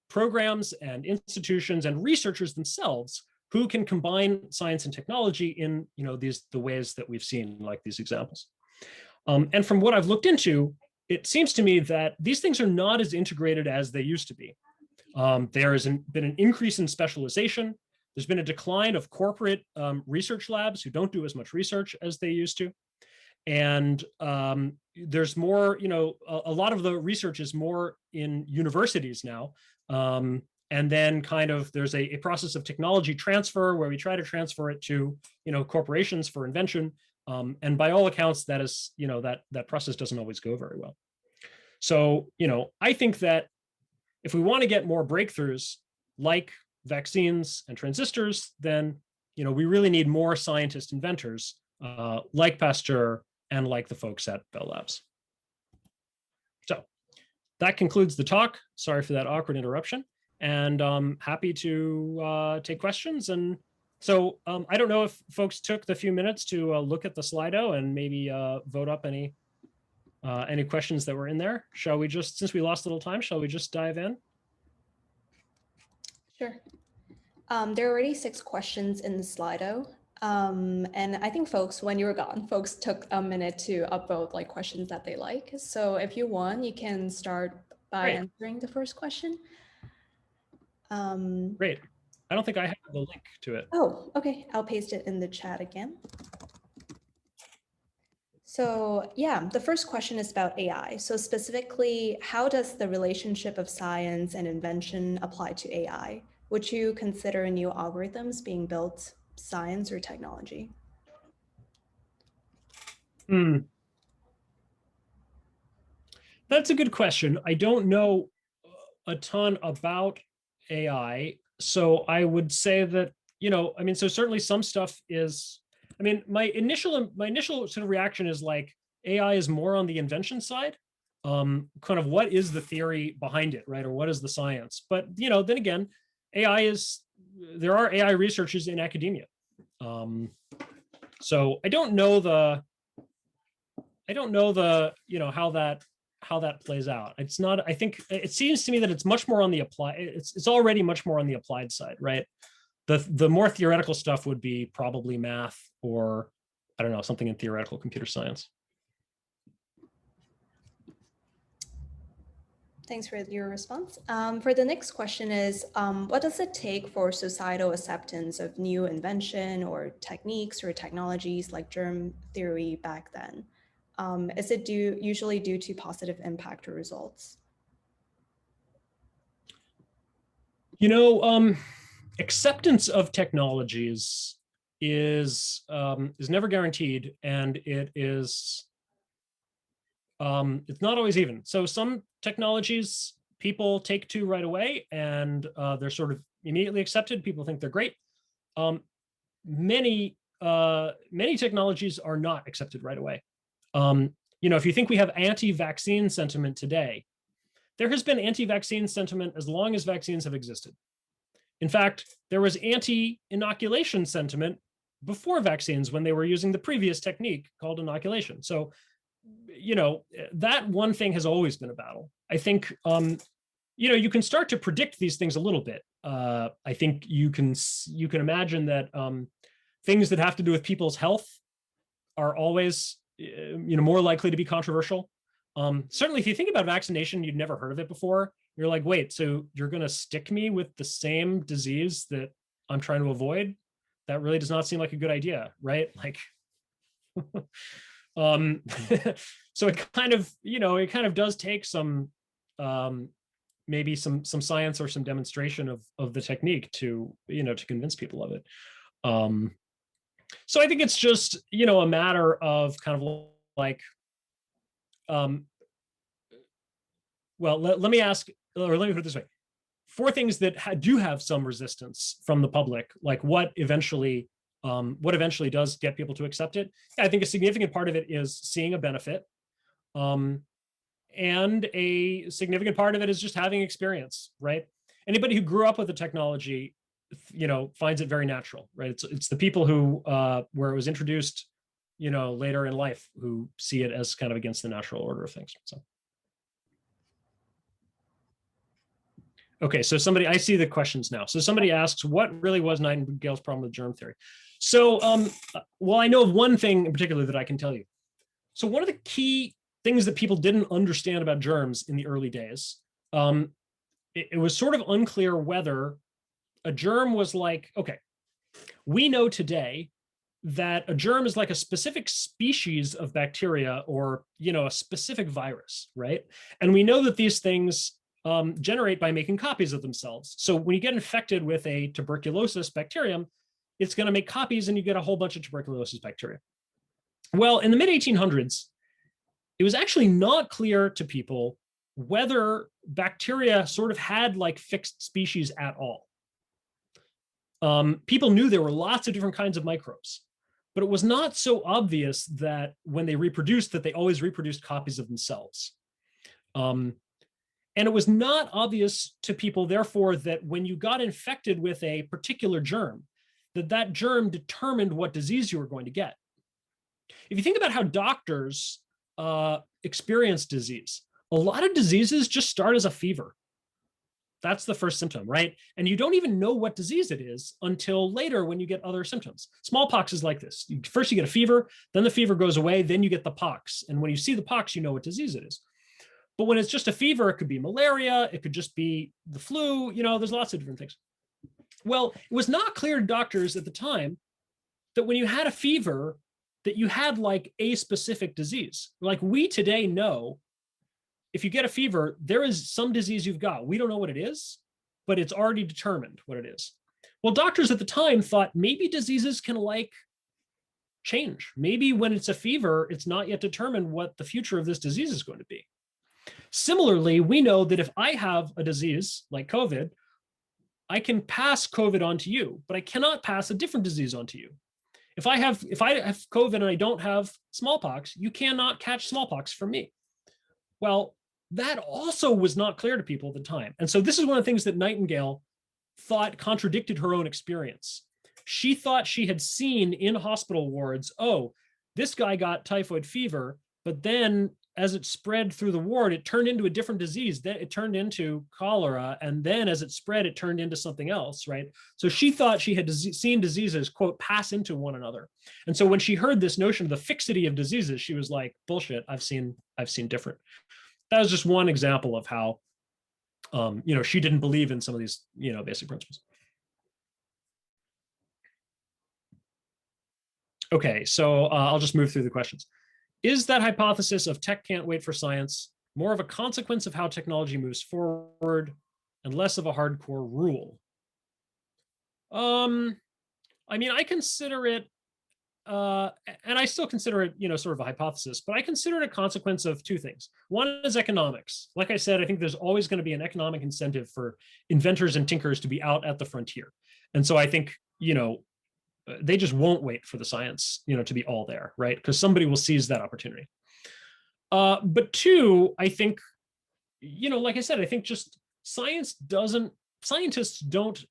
programs and institutions and researchers themselves who can combine science and technology in the ways that we've seen, like these examples. And from what I've looked into, it seems to me that these things are not as integrated as they used to be. There has been an increase in specialization. There's been a decline of corporate research labs who don't do as much research as they used to. And there's more, a lot of the research is more in universities now. And then kind of there's a process of technology transfer where we try to transfer it to, corporations for invention. And by all accounts, that is, that process doesn't always go very well. So, I think that if we want to get more breakthroughs like vaccines and transistors, then, we really need more scientist inventors like Pasteur and like the folks at Bell Labs. So that concludes the talk. Sorry for that awkward interruption. And I'm happy to take questions. And so I don't know if folks took the few minutes to look at the Slido and maybe vote up any questions that were in there. Shall we just, since we lost a little time, shall we just dive in? Sure. There are already 6 questions in the Slido. And I think folks, when you were gone, folks took a minute to upvote like questions that they like. So if you want, you can start by answering the first question. Great. I don't think I have the link to it. Oh, okay. I'll paste it in the chat again. So yeah, the first question is about AI. So specifically, how does the relationship of science and invention apply to AI? Would you consider new algorithms being built science or technology? That's a good question. I don't know a ton about AI. So I would say that, so certainly some stuff is, my initial sort of reaction is like AI is more on the invention side. Kind of what is the theory behind it, right? Or what is the science? But, then again, there are AI researchers in academia. So I don't know how that plays out. It's not, I think it seems to me that it's much more on the it's already much more on the applied side, right? The more theoretical stuff would be probably math or, I don't know, something in theoretical computer science. Thanks for your response. For the next question is, what does it take for societal acceptance of new invention or techniques or technologies like germ theory back then? Is it usually due to positive impact or results? Acceptance of technologies is never guaranteed, and it's not always even. So some technologies people take to right away, and they're sort of immediately accepted. People think they're great. Many technologies are not accepted right away. If you think we have anti-vaccine sentiment today, there has been anti-vaccine sentiment as long as vaccines have existed. In fact, there was anti-inoculation sentiment before vaccines when they were using the previous technique called inoculation. So, that one thing has always been a battle. I think, you can start to predict these things a little bit. I think you can imagine that things that have to do with people's health are always, more likely to be controversial. Certainly, if you think about vaccination, you'd never heard of it before. You're like, wait, so you're going to stick me with the same disease that I'm trying to avoid? That really does not seem like a good idea, right? Like, so it kind of does take some, maybe some science or some demonstration of the technique to convince people of it. So I think it's just, a matter of kind of like, well, let me put it this way. For things that do have some resistance from the public, like what eventually does get people to accept it, I think a significant part of it is seeing a benefit. And a significant part of it is just having experience, right? Anybody who grew up with the technology finds it very natural, right? It's the people who, where it was introduced, later in life, who see it as kind of against the natural order of things. So. Okay, so I see the questions now. So somebody asks, what really was Nightingale's problem with germ theory? So, well, I know of one thing in particular that I can tell you. So one of the key things that people didn't understand about germs in the early days, it was sort of unclear whether a germ was like, okay, we know today that a germ is like a specific species of bacteria or, a specific virus, right? And we know that these things generate by making copies of themselves. So when you get infected with a tuberculosis bacterium, it's going to make copies and you get a whole bunch of tuberculosis bacteria. Well, in the mid-1800s, it was actually not clear to people whether bacteria sort of had like fixed species at all. People knew there were lots of different kinds of microbes, but it was not so obvious that when they reproduced that they always reproduced copies of themselves. And it was not obvious to people, therefore, that when you got infected with a particular germ, that germ determined what disease you were going to get. If you think about how doctors experience disease, a lot of diseases just start as a fever. That's the first symptom, right? And you don't even know what disease it is until later when you get other symptoms. Smallpox is like this. First you get a fever, then the fever goes away, then you get the pox. And when you see the pox, you know what disease it is. But when it's just a fever, it could be malaria, it could just be the flu, there's lots of different things. Well, it was not clear to doctors at the time that when you had a fever, that you had like a specific disease. Like we today know, if you get a fever, there is some disease you've got. We don't know what it is, but it's already determined what it is. Well, doctors at the time thought maybe diseases can like change. Maybe when it's a fever, it's not yet determined what the future of this disease is going to be. Similarly, we know that if I have a disease like COVID, I can pass COVID on to you, but I cannot pass a different disease on to you. If I have COVID and I don't have smallpox, you cannot catch smallpox from me. Well, that also was not clear to people at the time. And so this is one of the things that Nightingale thought contradicted her own experience. She thought she had seen in hospital wards, oh, this guy got typhoid fever, but then as it spread through the ward, it turned into a different disease. Then it turned into cholera. And then as it spread, it turned into something else, right? So she thought she had seen diseases, quote, pass into one another. And so when she heard this notion of the fixity of diseases, she was like, bullshit, I've seen different. That was just one example of how, she didn't believe in some of these, basic principles. Okay, so I'll just move through the questions. Is that hypothesis of tech can't wait for science more of a consequence of how technology moves forward and less of a hardcore rule? I mean, I consider it, and I still consider it, sort of a hypothesis, but I consider it a consequence of two things. One is economics. Like I said, I think there's always going to be an economic incentive for inventors and tinkers to be out at the frontier. And so I think, they just won't wait for the science, to be all there, right? Because somebody will seize that opportunity. But two, I think, like I said, I think just scientists don't,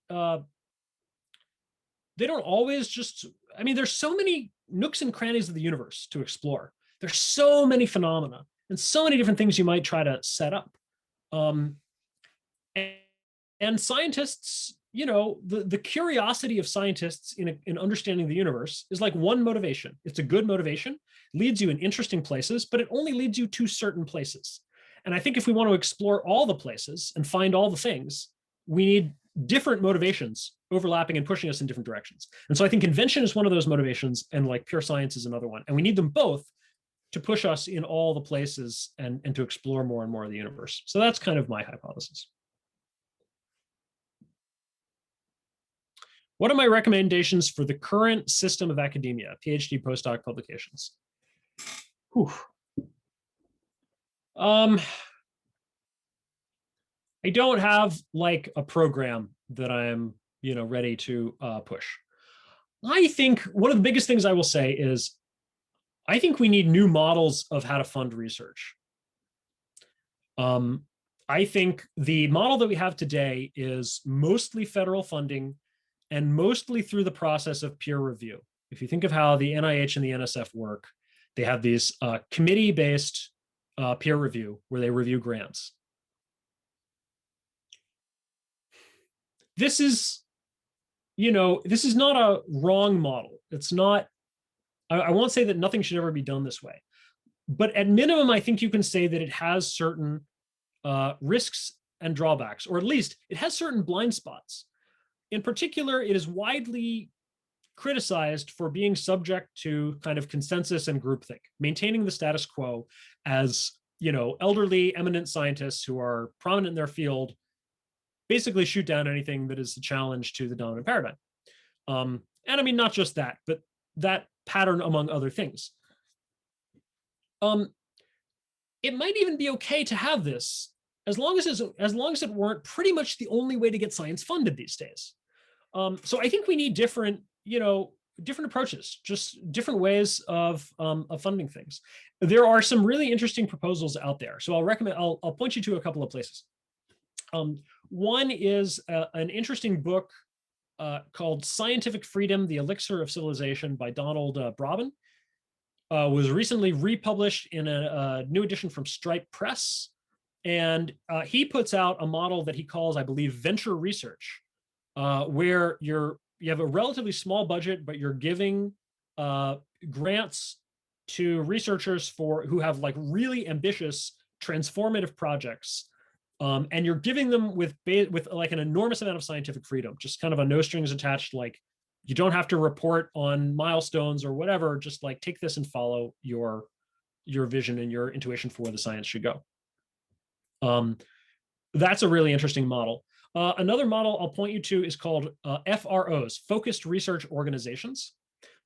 they don't always just, I mean, there's so many nooks and crannies of the universe to explore. There's so many phenomena and so many different things you might try to set up. And scientists, the curiosity of scientists in understanding the universe is like one motivation. It's a good motivation, leads you in interesting places, but it only leads you to certain places. And I think if we want to explore all the places and find all the things, we need different motivations overlapping and pushing us in different directions. And so I think invention is one of those motivations, and like pure science is another one. And we need them both to push us in all the places and to explore more and more of the universe. So that's kind of my hypothesis. What are my recommendations for the current system of academia, PhD, postdoc publications? Whew. I don't have like a program that I'm, ready to push. I think one of the biggest things I will say is I think we need new models of how to fund research. I think the model that we have today is mostly federal funding and mostly through the process of peer review. If you think of how the NIH and the NSF work, they have these committee-based peer review where they review grants. This is, this is not a wrong model. It's not, I won't say that nothing should ever be done this way, but at minimum, I think you can say that it has certain risks and drawbacks, or at least it has certain blind spots. In particular, it is widely criticized for being subject to kind of consensus and groupthink, maintaining the status quo as, elderly eminent scientists who are prominent in their field basically shoot down anything that is a challenge to the dominant paradigm. And I mean, not just that, but that pattern among other things. It might even be okay to have this as long as it weren't pretty much the only way to get science funded these days. So I think we need different approaches, just different ways of funding things. There are some really interesting proposals out there. So I'll point you to a couple of places. One is an interesting book called Scientific Freedom, The Elixir of Civilization by Donald Braben. Was recently republished in a new edition from Stripe Press. And he puts out a model that he calls, I believe, venture research, where you have a relatively small budget, but you're giving grants to researchers who have like really ambitious transformative projects. And you're giving them with like an enormous amount of scientific freedom, just kind of a no strings attached, like you don't have to report on milestones or whatever, just like take this and follow your vision and your intuition for where the science should go. That's a really interesting model. Another model I'll point you to is called FROs, Focused Research Organizations.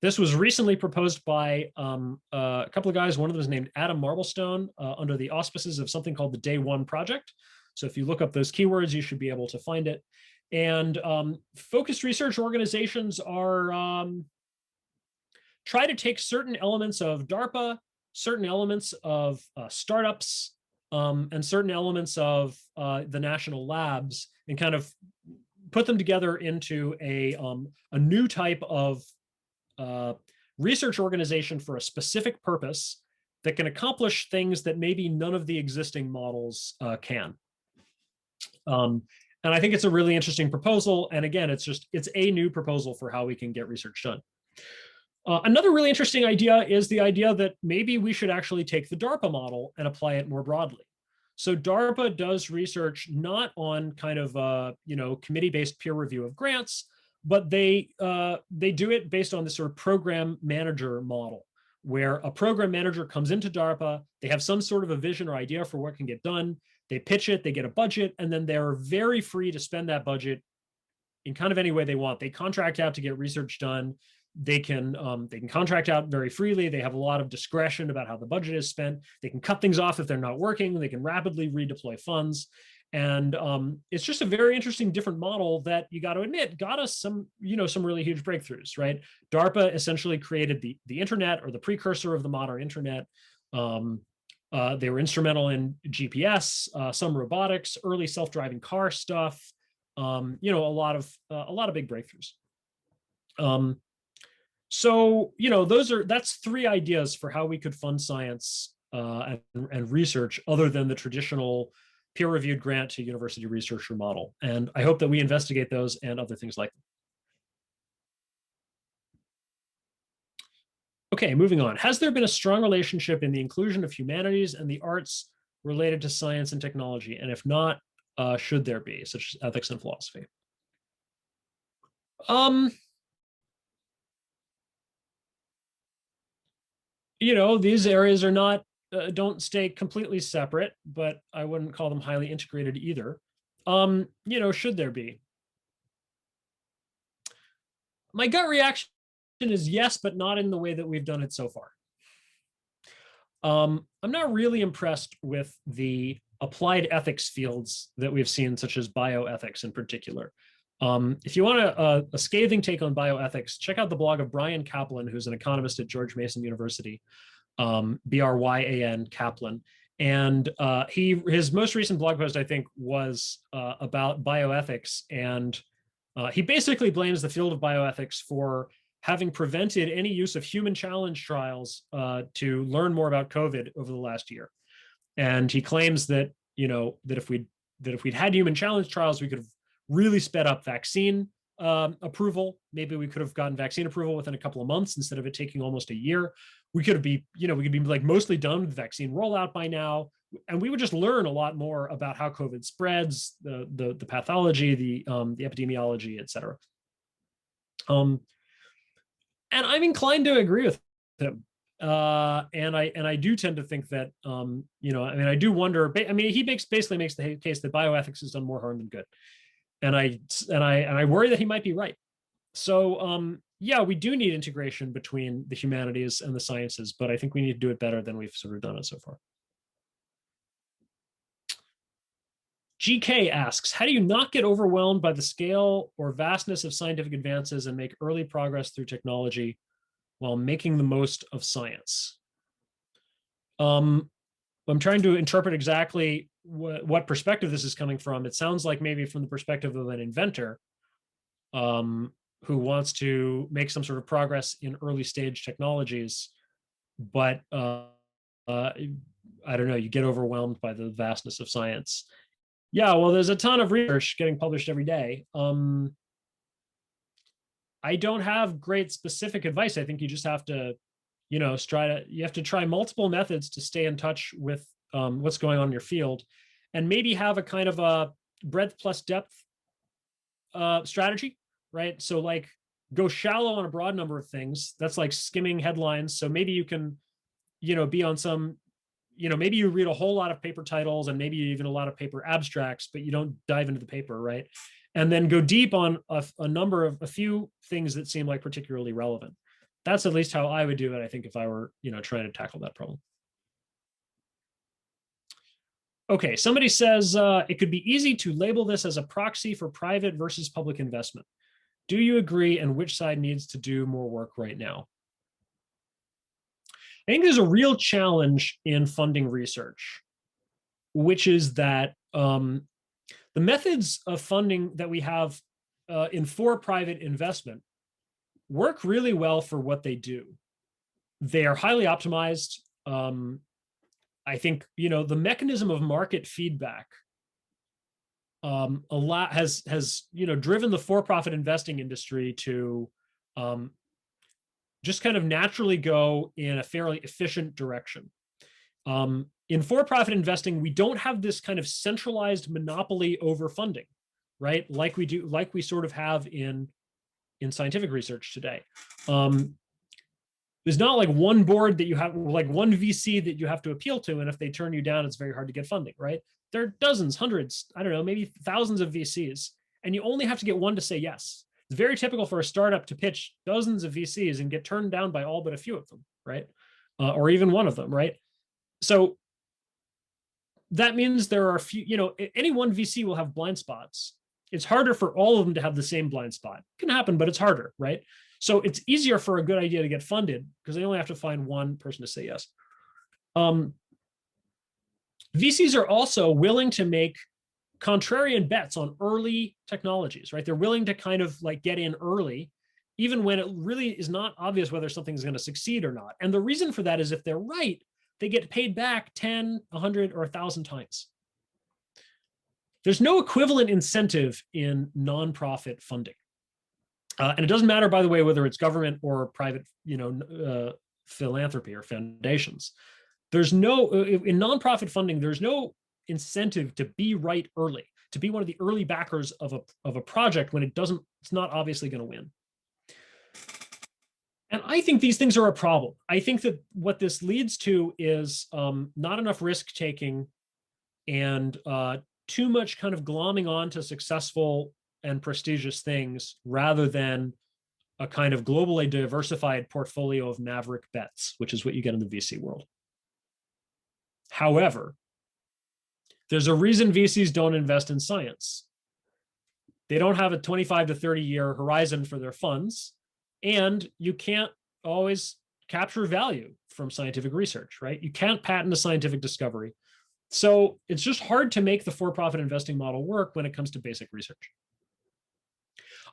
This was recently proposed by a couple of guys. One of them is named Adam Marblestone under the auspices of something called the Day One Project. So if you look up those keywords, you should be able to find it. And focused research organizations are try to take certain elements of DARPA, certain elements of startups, and certain elements of the national labs, and kind of put them together into a new type of research organization for a specific purpose that can accomplish things that maybe none of the existing models can. And I think it's a really interesting proposal. And again, it's a new proposal for how we can get research done. Another really interesting idea is the idea that maybe we should actually take the DARPA model and apply it more broadly. So DARPA does research not on kind of committee-based peer review of grants, but they do it based on this sort of program manager model, where a program manager comes into DARPA, they have some sort of a vision or idea for what can get done, they pitch it, they get a budget, and then they're very free to spend that budget in kind of any way they want. They contract out to get research done. They can contract out very freely. They have a lot of discretion about how the budget is spent. They can cut things off if they're not working. They can rapidly redeploy funds. And it's just a very interesting different model that, you got to admit, got us some really huge breakthroughs, right? DARPA essentially created the internet, or the precursor of the modern internet. They were instrumental in GPS, some robotics, early self-driving car stuff, a lot of big breakthroughs. So, that's three ideas for how we could fund science and research other than the traditional peer-reviewed grant to university researcher model. And I hope that we investigate those and other things like them. Okay, moving on. Has there been a strong relationship in the inclusion of humanities and the arts related to science and technology? And if not, should there be, such as ethics and philosophy? These areas are not, don't stay completely separate, but I wouldn't call them highly integrated either. Should there be? My gut reaction is yes, but not in the way that we've done it so far. I'm not really impressed with the applied ethics fields that we've seen, such as bioethics in particular. If you want a scathing take on bioethics, check out the blog of Brian Kaplan, who's an economist at George Mason University, Bryan Kaplan. And his most recent blog post, I think, was about bioethics and He basically blames the field of bioethics for having prevented any use of human challenge trials to learn more about COVID over the last year. And he claims that, that if we'd had human challenge trials, we could have really sped up vaccine approval. Maybe we could have gotten vaccine approval within a couple of months instead of it taking almost a year. We could be like mostly done with vaccine rollout by now. And we would just learn a lot more about how COVID spreads, the pathology, the epidemiology, et cetera. And I'm inclined to agree with him. And I do tend to think that, I do wonder, he basically makes the case that bioethics has done more harm than good. And I worry that he might be right. So, yeah, we do need integration between the humanities and the sciences, but I think we need to do it better than we've sort of done it so far. GK asks, how do you not get overwhelmed by the scale or vastness of scientific advances and make early progress through technology while making the most of science? I'm trying to interpret exactly what perspective this is coming from. It sounds like maybe from the perspective of an inventor who wants to make some sort of progress in early stage technologies, but I don't know, you get overwhelmed by the vastness of science. Yeah, well, there's a ton of research getting published every day. I don't have great specific advice. I think you just have to, you have to try multiple methods to stay in touch with what's going on in your field, and maybe have a kind of a breadth plus depth strategy, right? So like go shallow on a broad number of things. That's like skimming headlines. So maybe you can, be on some, maybe you read a whole lot of paper titles and maybe even a lot of paper abstracts, but you don't dive into the paper, right? And then go deep on a few things that seem like particularly relevant. That's at least how I would do it, I think, if I were, trying to tackle that problem. Okay, somebody says it could be easy to label this as a proxy for private versus public investment. Do you agree, and which side needs to do more work right now? I think there's a real challenge in funding research, which is that the methods of funding that we have in for-private investment work really well for what they do. They are highly optimized. I think, the mechanism of market feedback has driven the for-profit investing industry to just kind of naturally go in a fairly efficient direction. In for-profit investing, we don't have this kind of centralized monopoly over funding, right? Like we sort of have in scientific research today. There's not like one board that you have, like one VC that you have to appeal to, and if they turn you down, it's very hard to get funding, right? There are dozens, hundreds, I don't know, maybe thousands of VCs, and you only have to get one to say yes. It's very typical for a startup to pitch dozens of VCs and get turned down by all but a few of them, right? Or even one of them, right? So that means there are a few, any one VC will have blind spots. It's harder for all of them to have the same blind spot. It can happen, but it's harder, right? So it's easier for a good idea to get funded because they only have to find one person to say yes. VCs are also willing to make contrarian bets on early technologies, right? They're willing to kind of like get in early, even when it really is not obvious whether something's going to succeed or not. And the reason for that is if they're right, they get paid back 10, 100, or 1,000 times. There's no equivalent incentive in nonprofit funding. And it doesn't matter, by the way, whether it's government or private, philanthropy or foundations. There's no, in nonprofit funding, there's no incentive to be right early, to be one of the early backers of a project when it's not obviously going to win. And I think these things are a problem. I think that what this leads to is not enough risk taking and too much kind of glomming on to successful and prestigious things rather than a kind of globally diversified portfolio of maverick bets, which is what you get in the VC world. However, there's a reason VCs don't invest in science. They don't have a 25 to 30 year horizon for their funds, and you can't always capture value from scientific research, right? You can't patent a scientific discovery. So it's just hard to make the for-profit investing model work when it comes to basic research.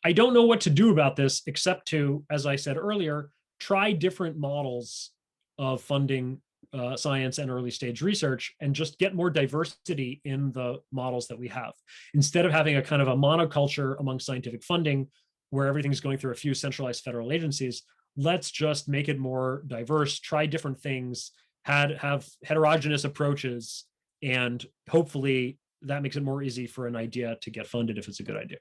I don't know what to do about this except to, as I said earlier, try different models of funding science and early stage research and just get more diversity in the models that we have. Instead of having a kind of a monoculture among scientific funding where everything's going through a few centralized federal agencies, let's just make it more diverse, try different things, have heterogeneous approaches, and hopefully that makes it more easy for an idea to get funded if it's a good idea.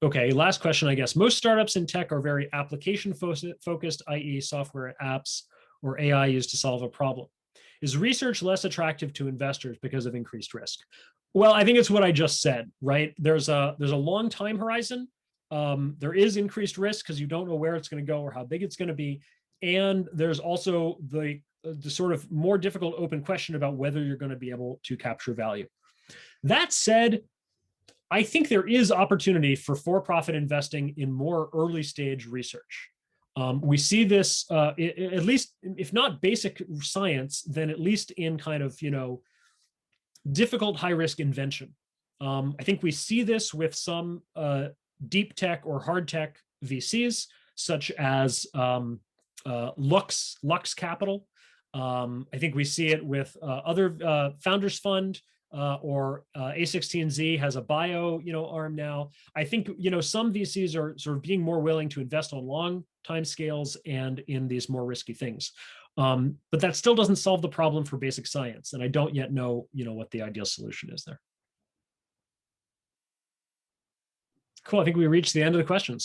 Okay, last question, I guess. Most startups in tech are very application focused, i.e. software apps or AI used to solve a problem. Is research less attractive to investors because of increased risk? Well, I think it's what I just said, right? There's a long time horizon. There is increased risk because you don't know where it's going to go or how big it's going to be. And there's also the sort of more difficult open question about whether you're going to be able to capture value. That said, I think there is opportunity for-profit investing in more early stage research. We see this, at least, if not basic science, then at least in kind of, difficult high-risk invention. I think we see this with some deep tech or hard tech VCs, such as Lux Capital. I think we see it with other Founders Fund, or A16Z has a bio, arm now. I think, some VCs are sort of being more willing to invest on long time scales and in these more risky things. But that still doesn't solve the problem for basic science. And I don't yet know, what the ideal solution is there. Cool. I think we reached the end of the questions.